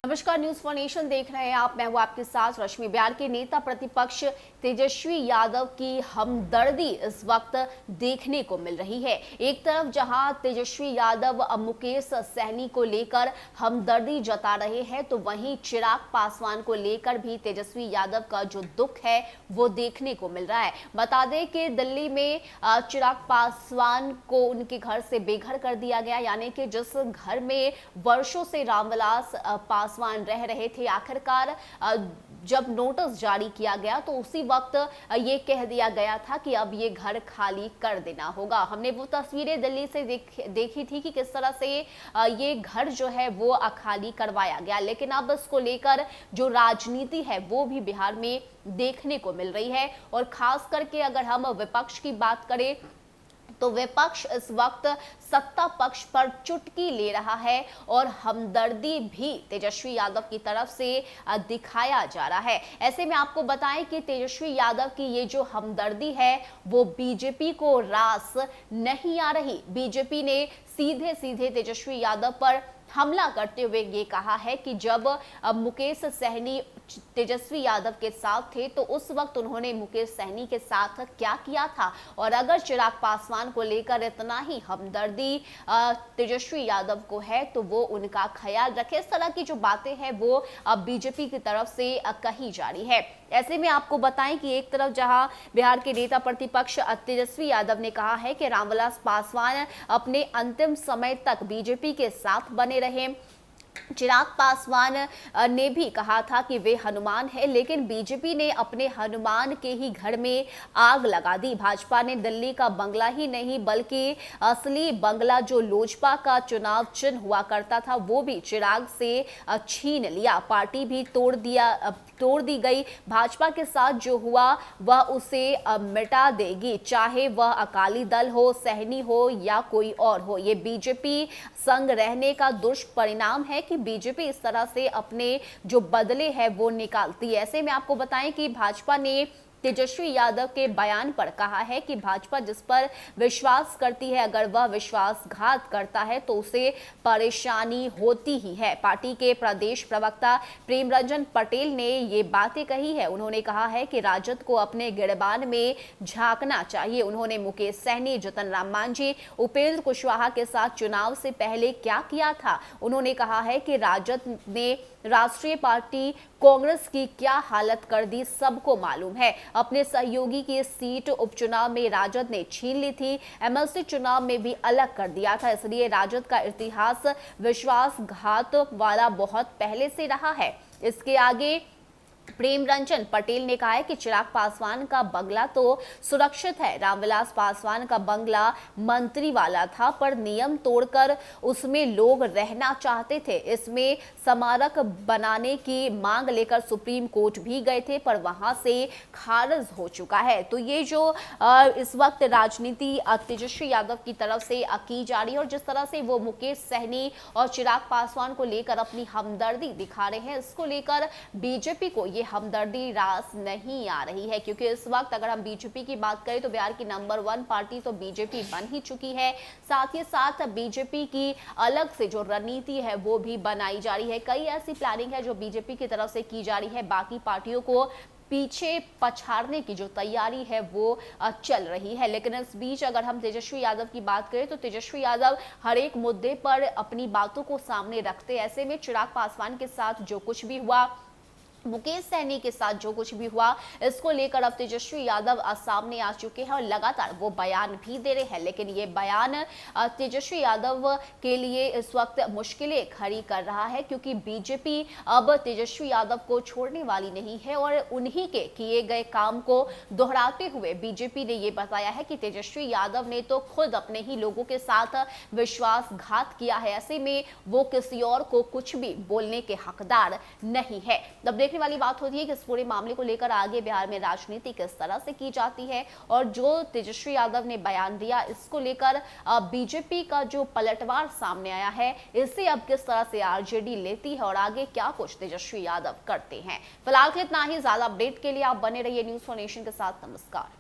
नमस्कार, news for nation देख रहे हैं आप। मैं हूं आपके साथ रश्मि। बिहार के नेता प्रतिपक्ष तेजस्वी यादव की हमदर्दी इस वक्त देखने को मिल रही है। एक तरफ जहां तेजस्वी यादव मुकेश सहनी को लेकर हमदर्दी जता रहे हैं, तो वहीं चिराग पासवान को लेकर भी तेजस्वी यादव का जो दुख है वो देखने को मिल रहा है। बता दें कि दिल्ली में चिराग पासवान को उनके घर से बेघर कर दिया गया, यानी कि जिस घर में वर्षों से रामविलास पासवान रह रहे थे, आखिरकार जब नोटिस जारी किया गया तो उसी वक्त ये कह दिया गया था कि अब ये घर खाली कर देना होगा। हमने वो तस्वीरें दिल्ली से देखी थी कि किस तरह से ये घर जो है वो खाली करवाया गया, लेकिन अब इसको लेकर जो राजनीति है वो भी बिहार में देखने को मिल रही है। और खास करके अगर हम विपक्ष की बात करें तो विपक्ष इस वक्त सत्ता पक्ष पर चुटकी ले रहा है और हमदर्दी भी तेजस्वी यादव की तरफ से दिखाया जा रहा है। ऐसे में आपको बताएं कि तेजस्वी यादव की ये जो हमदर्दी है वो बीजेपी को रास नहीं आ रही। बीजेपी ने सीधे सीधे तेजस्वी यादव पर हमला करते हुए ये कहा है कि जब मुकेश सहनी तेजस्वी यादव के साथ थे तो उस वक्त उन्होंने मुकेश सहनी के साथ क्या किया था, और अगर चिराग पासवान को लेकर इतना ही हमदर्दी तेजस्वी यादव को है तो वो उनका ख्याल रखे। इस तरह की जो बातें हैं वो बीजेपी की तरफ से कही जा रही है। ऐसे में आपको बताएं कि एक तरफ जहां बिहार के नेता प्रतिपक्ष तेजस्वी यादव ने कहा है कि रामविलास पासवान अपने अंतिम समय तक बीजेपी के साथ बने रहे। चिराग पासवान ने भी कहा था कि वे हनुमान है, लेकिन बीजेपी ने अपने हनुमान के ही घर में आग लगा दी। भाजपा ने दिल्ली का बंगला ही नहीं बल्कि असली बंगला जो लोजपा का चुनाव चिन्ह हुआ करता था वो भी चिराग से छीन लिया। पार्टी भी तोड़ दी गई। भाजपा के साथ जो हुआ वह उसे मिटा देगी, चाहे वह अकाली दल हो, सहनी हो या कोई और हो। ये बीजेपी संग रहने का दुष्परिणाम है कि बीजेपी इस तरह से अपने जो बदले हैं वो निकालती है। ऐसे में आपको बताएं कि भाजपा ने तेजस्वी यादव के बयान पर कहा है कि भाजपा जिस पर विश्वास करती है, अगर वह विश्वासघात करता है तो उसे परेशानी होती ही है। पार्टी के प्रदेश प्रवक्ता प्रेमरंजन पटेल ने ये बातें कही है। उन्होंने कहा है कि राजद को अपने गिरबान में झांकना चाहिए। उन्होंने मुकेश सहनी, जीतन राम मांझी, उपेंद्र कुशवाहा के साथ चुनाव से पहले क्या किया था। उन्होंने कहा है कि राजद ने राष्ट्रीय पार्टी कांग्रेस की क्या हालत कर दी सबको मालूम है। अपने सहयोगी की सीट उपचुनाव में राजद ने छीन ली थी, एमएलसी चुनाव में भी अलग कर दिया था। इसलिए राजद का इतिहास विश्वासघात वाला बहुत पहले से रहा है। इसके आगे प्रेमरंजन पटेल ने कहा है कि चिराग पासवान का बंगला तो सुरक्षित है, रामविलास पासवान का बंगला मंत्री वाला था, पर नियम तोड़कर उसमें लोग रहना चाहते थे। इसमें स्मारक बनाने की मांग लेकर सुप्रीम कोर्ट भी गए थे, पर वहां से खारिज हो चुका है। तो ये जो इस वक्त राजनीति तेजस्वी यादव की तरफ से की जा रही है और जिस तरह से वो मुकेश सहनी और चिराग पासवान को लेकर अपनी हमदर्दी दिखा रहे हैं, इसको लेकर बीजेपी को ये हमदर्दी रास नहीं आ रही है। क्योंकि इस वक्त अगर हम बीजेपी की बात करें तो बिहार की नंबर 1 पार्टी तो बीजेपी बन ही चुकी है। साथ ही साथ बीजेपी की अलग से जो रणनीति है वो भी बनाई जा रही है। कई ऐसी प्लानिंग है जो बीजेपी की तरफ से की जा रही है। बाकी पार्टियों को पीछे पछाड़ने की जो तैयारी है वो चल रही है। लेकिन इस बीच अगर हम तेजस्वी यादव की बात करें तो तेजस्वी यादव हर एक मुद्दे पर अपनी बातों को सामने रखते। ऐसे में चिराग पासवान के साथ जो कुछ भी हुआ, मुकेश सहनी के साथ जो कुछ भी हुआ, इसको लेकर अब तेजस्वी यादव सामने आ चुके हैं और लगातार वो बयान भी दे रहे हैं। लेकिन ये बयान तेजस्वी यादव के लिए इस वक्त मुश्किलें खड़ी कर रहा है, क्योंकि बीजेपी अब तेजस्वी यादव को छोड़ने वाली नहीं है और उन्हीं के किए गए काम को दोहराते हुए बीजेपी ने ये बताया है कि तेजस्वी यादव ने तो खुद अपने ही लोगों के साथ विश्वासघात किया है। ऐसे में वो किसी और को कुछ भी बोलने के हकदार नहीं है। तब देखने वाली बात होती है कि इस पूरे मामले को लेकर आगे बिहार में राजनीति किस तरह से की जाती है और जो तेजस्वी यादव ने बयान दिया इसको लेकर बीजेपी का जो पलटवार सामने आया है, इसे अब किस तरह से आरजेडी लेती है और आगे क्या कुछ तेजस्वी यादव करते हैं। फिलहाल इतना ही। ज्यादा अपडेट के लिए आप बने रहिए न्यूज फॉर नेशन के साथ। नमस्कार।